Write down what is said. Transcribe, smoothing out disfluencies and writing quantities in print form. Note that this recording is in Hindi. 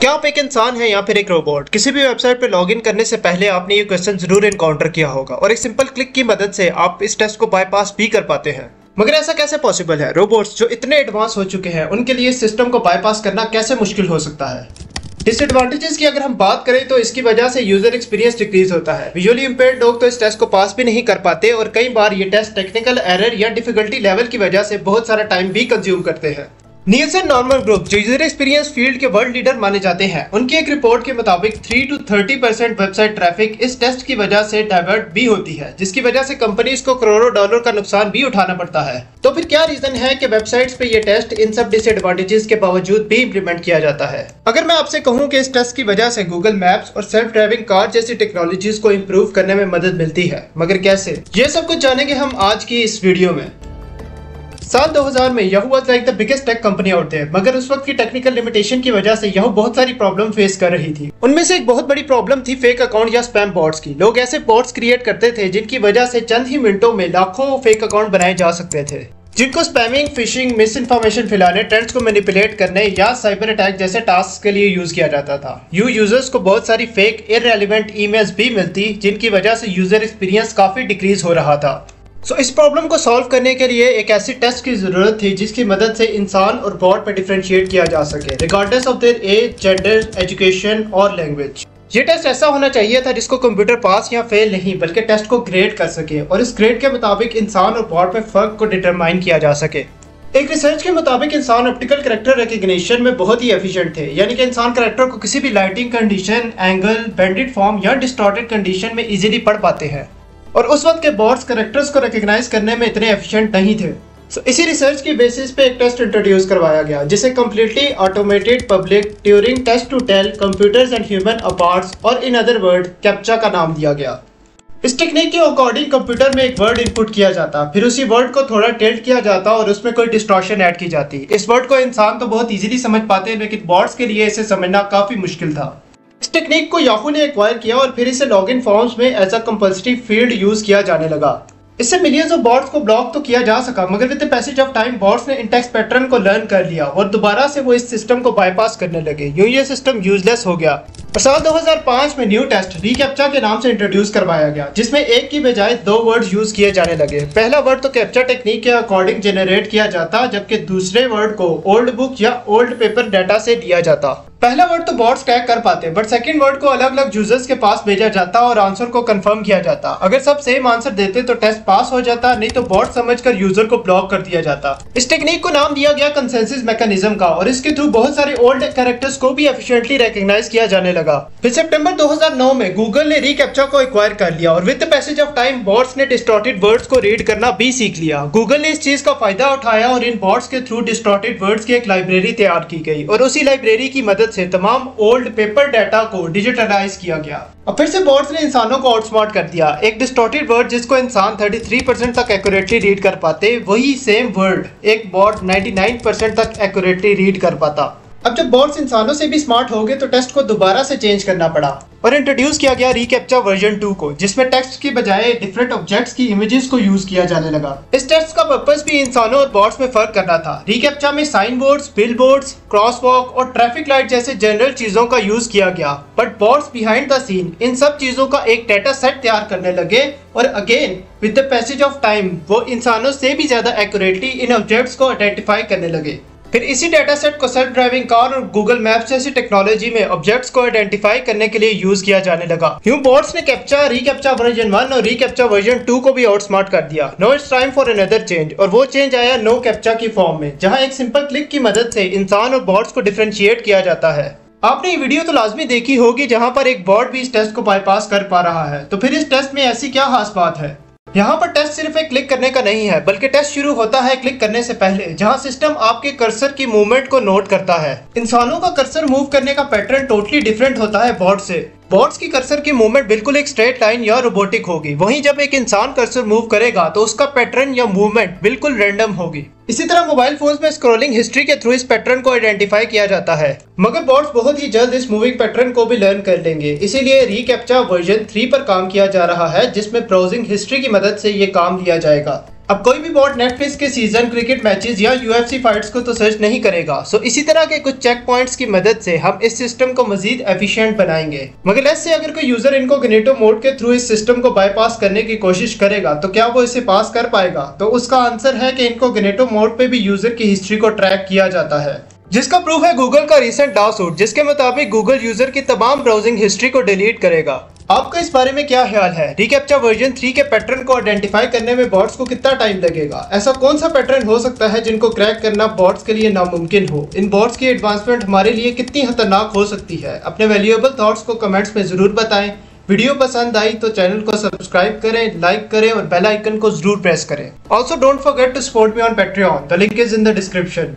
क्या आप एक इंसान हैं या फिर एक रोबोट? किसी भी वेबसाइट पर लॉगिन करने से पहले आपने ये क्वेश्चन जरूर एनकाउंटर किया होगा और एक सिंपल क्लिक की मदद से आप इस टेस्ट को बाईपास भी कर पाते हैं। मगर ऐसा कैसे पॉसिबल है? रोबोट्स जो इतने एडवांस हो चुके हैं उनके लिए इस सिस्टम को बाईपास करना कैसे मुश्किल हो सकता है? डिसएडवांटेजेस की अगर हम बात करें तो इसकी वजह से यूजर एक्सपीरियंस डिक्रीज होता है। विजुअली इंपेयर्ड लोग तो इस टेस्ट को पास भी नहीं कर पाते और कई बार ये टेस्ट टेक्निकल एरर या डिफिकल्टी लेवल की वजह से बहुत सारा टाइम भी कंज्यूम करते हैं। निएल्सन नॉर्मन ग्रुप जो यूजर एक्सपीरियंस फील्ड के वर्ल्ड लीडर माने जाते हैं, उनकी एक रिपोर्ट के मुताबिक 3 to 30% वेबसाइट ट्रैफिक इस टेस्ट की वजह से डाइवर्ट भी होती है, जिसकी वजह से कंपनीज को करोड़ों डॉलर का नुकसान भी उठाना पड़ता है। तो फिर क्या रीजन है कि वेबसाइट्स पे ये टेस्ट इन सब डिसएडवांटेजेस के बावजूद भी इंप्लीमेंट किया जाता है? अगर मैं आपसे कहूं कि इस टेस्ट की वजह से गूगल मैप्स और सेल्फ ड्राइविंग कार जैसी टेक्नोलॉजीज को इम्प्रूव करने में मदद मिलती है, मगर कैसे? ये सब कुछ जानेंगे हम आज की इस वीडियो में। साल 2000 में Yahoo was like the biggest tech company out there, मगर उस वक्त की टेक्निकल लिमिटेशन की वजह से Yahoo बहुत सारी प्रॉब्लम फेस कर रही थी। उनमें से एक बहुत बड़ी प्रॉब्लम थी फेक अकाउंट या स्पैम बॉट्स की। लोग ऐसे बॉट्स क्रिएट करते थे जिनकी वजह से चंद ही मिनटों में लाखों फेक अकाउंट बनाए जा सकते थे, जिनको स्पैमिंग, फिशिंग, मिस इन्फॉर्मेशन फैलाने, ट्रेंड्स को मैनिपुलेट करने या साइबर अटैक जैसे टास्क के लिए यूज किया जाता था। यूजर्स को बहुत सारी फेक इररेलेवेंट ईमेल्स भी मिलती, जिनकी वजह से यूजर एक्सपीरियंस काफी डिक्रीज हो रहा था। इस प्रॉब्लम को सॉल्व करने के लिए एक ऐसी टेस्ट की जरूरत थी जिसकी मदद से इंसान और बॉट पर डिफरेंशिएट किया जा सके, regardless of their age, gender, education और लैंग्वेज। ये टेस्ट ऐसा होना चाहिए था जिसको कंप्यूटर पास या फेल नहीं बल्कि टेस्ट को ग्रेड कर सके और इस ग्रेड के मुताबिक इंसान और बॉट में फर्क को डिटरमाइन किया जा सके। एक रिसर्च के मुताबिक इंसान ऑप्टिकल कैरेक्टर रिकग्निशन में बहुत ही एफिशिएंट थे, यानी कि इंसान कैरेक्टर को किसी भी lighting condition, angle, bended form या डिस्टॉर्टेड कंडीशन में इजीली पढ़ पाते हैं, और उस वक्त के बॉट्स कैरेक्टर्स को रिकॉग्नाइज करने में इतने एफिशिएंट नहीं थे। इसी रिसर्च की बेसिस पे एक टेस्ट इंट्रोड्यूस करवाया गया जिसे completely automated public Turing test to tell computers and human aparts, और इन अदर वर्ड कैप्चा का नाम दिया गया। इस टेक्निक के अकॉर्डिंग कंप्यूटर में एक वर्ड इनपुट किया जाता, फिर उसी वर्ड को थोड़ा टिल्ट किया जाता और उसमें कोई डिस्टॉर्शन ऐड की जाती। इस वर्ड को इंसान तो बहुत इजीली समझ पाते हैं, लेकिन बॉट्स के लिए इसे समझना काफी मुश्किल था। इस टेक्निक को Yahoo ने एक्वायर किया और फिर इसे लॉगिन फॉर्म्स में as a compulsory field use किया जाने लगा। इससे मिलियंस ऑफ बॉट्स को ब्लॉक तो किया जा सका, मगर with the passage of time bots ने इंटेक्स पैटर्न को लर्न कर लिया और दोबारा से वो इस सिस्टम को बाईपास करने लगे। यूं ये सिस्टम यूजलेस हो गया और साल 2005 में न्यू टेस्ट रीकैप्चा के नाम से इंट्रोड्यूस करवाया गया, जिसमें एक की बजाय 2 वर्ड यूज किए जाने लगे। पहला वर्ड तो कैप्चा टेक्निक के अकॉर्डिंग जनरेट किया जाता, जबकि दूसरे वर्ड को ओल्ड बुक या ओल्ड पेपर डाटा से दिया जाता। पहला वर्ड तो बॉट्स क्रैक कर पाते, बट सेकंड वर्ड को अलग अलग यूजर्स के पास भेजा जाता और आंसर को कंफर्म किया जाता। अगर सब सेम आंसर देते तो टेस्ट पास हो जाता, नहीं तो बॉट समझकर यूजर को ब्लॉक कर दिया जाता। इस टेक्निक को नाम दिया गया कंसेंसस मैकेनिज्म का, और इसके थ्रू बहुत सारे ओल्ड कैरेक्टर्स को भी एफिशिएंटली रिकॉग्नाइज किया जाने लगा। फिर सितंबर 2009 में गूगल ने रीकैप्चा को एक्वायर कर लिया और with the passage of time bots ने डिस्टॉर्टेड वर्ड्स को रीड करना भी सीख लिया। गूगल ने इस चीज का फायदा उठाया और इन बॉट्स के थ्रू डिस्टॉर्टेड वर्ड्स की एक लाइब्रेरी तैयार की गई और उसी लाइब्रेरी की मदद से तमाम ओल्ड पेपर डाटा को डिजिटलाइज किया गया। और फिर से बॉट्स ने इंसानों को आउटस्मार्ट कर दिया। एक डिस्टॉर्टेड वर्ड जिसको इंसान 33% तक एक्यूरेटली रीड कर पाते, वही सेम वर्ड एक बॉट 99% तक एक्यूरेटली रीड कर पाता। अब जब बॉट्स इंसानों से भी स्मार्ट हो गए तो टेस्ट को दोबारा से चेंज करना पड़ा और इंट्रोड्यूस किया गया रीकैप्चा वर्जन 2 को, जिसमें टेक्स्ट की बजाय डिफरेंट ऑब्जेक्ट्स की इमेजेस को यूज किया जाने लगा। इस टेस्ट का पर्पस भी इंसानों और बॉट्स में फर्क करना था। रीकैप्चा में sign boards, bill boards, crosswalk और ट्रैफिक लाइट जैसे जनरल चीजों का यूज किया गया, but bots behind the scene इन सब चीजों का एक डाटा सेट तैयार करने लगे और again with the passage of time वो इंसानों से भी ज्यादा एक्यूरेटली इन ऑब्जेक्ट्स को आइडेंटिफाई करने लगे। फिर इसी डाटा सेट को सेल्फ ड्राइविंग कार और गूगल मैप्स जैसी टेक्नोलॉजी में ऑब्जेक्ट्स को आइडेंटिफाई करने के लिए यूज किया जाने लगा। यूं बॉट्स ने कैप्चा, रीकैप्चा वर्जन 1 और रीकैप्चा वर्जन 2 को भी आउटस्मार्ट कर दिया। No it's time for another change, और वो चेंज आया नो कैप्चा की फॉर्म में, जहां एक सिंपल क्लिक की मदद से इंसान और बॉट्स को डिफरेंशिएट किया जाता है। आपने ये वीडियो तो लाजमी देखी होगी जहां पर एक बॉट भी इस टेस्ट को बाईपास कर पा रहा है। तो फिर इस टेस्ट में ऐसी क्या खास बात है? यहाँ पर टेस्ट सिर्फ एक क्लिक करने का नहीं है, बल्कि टेस्ट शुरू होता है क्लिक करने से पहले, जहाँ सिस्टम आपके कर्सर की मूवमेंट को नोट करता है। इंसानों का कर्सर मूव करने का पैटर्न टोटली डिफरेंट होता है बॉट से। बॉट्स की कर्सर की मूवमेंट बिल्कुल एक स्ट्रेट लाइन या रोबोटिक होगी, वहीं जब एक इंसान कर्सर मूव करेगा तो उसका पैटर्न या मूवमेंट बिल्कुल रैंडम होगी। इसी तरह मोबाइल फोन्स में स्क्रॉलिंग हिस्ट्री के थ्रू इस पैटर्न को आइडेंटिफाई किया जाता है, मगर बॉट्स बहुत ही जल्द इस मूविंग पैटर्न को भी लर्न कर लेंगे। इसीलिए रीकैप्चा वर्जन 3 पर काम किया जा रहा है, जिसमें ब्राउजिंग हिस्ट्री की मदद से ये काम लिया जाएगा। अब कोई भी बॉट नेटफ्लिक्स के सीजन, क्रिकेट मैचेस या यूएफसी फाइट्स को तो सर्च नहीं करेगा। सो इसी तरह के कुछ चेक पॉइंट्स की मदद से हम इस सिस्टम को मजीद एफिशिएंट बनाएंगे। मगर लेट्स से अगर कोई यूजर इनकॉग्निटो मोड के थ्रू इस सिस्टम को बाईपास करने की कोशिश करेगा तो क्या वो इसे पास कर पाएगा? तो उसका आंसर है कि इनकॉग्निटो मोड पे भी यूजर की हिस्ट्री को ट्रैक किया जाता है, जिसका प्रूफ है गूगल का रिसेंट लॉसूट, जिसके मुताबिक गूगल यूजर की तमाम ब्राउजिंग हिस्ट्री को डिलीट करेगा। आपका इस बारे में क्या ख्याल है? रिकैप्चा वर्जन 3 के पैटर्न को आइडेंटिफाई करने में बॉट्स को कितना टाइम लगेगा? ऐसा कौन सा पैटर्न हो सकता है जिनको क्रैक करना बॉट्स के लिए नामुमकिन हो? इन बॉट्स की एडवांसमेंट हमारे लिए कितनी खतरनाक हो सकती है? अपने वैल्यूएबल थॉट्स को कमेंट्स में जरूर बताएं। वीडियो पसंद आई तो चैनल को सब्सक्राइब करें, लाइक करें और बेल आइकन को जरूर प्रेस करें। Also don't forget to support me on Patreon, the link is in the description.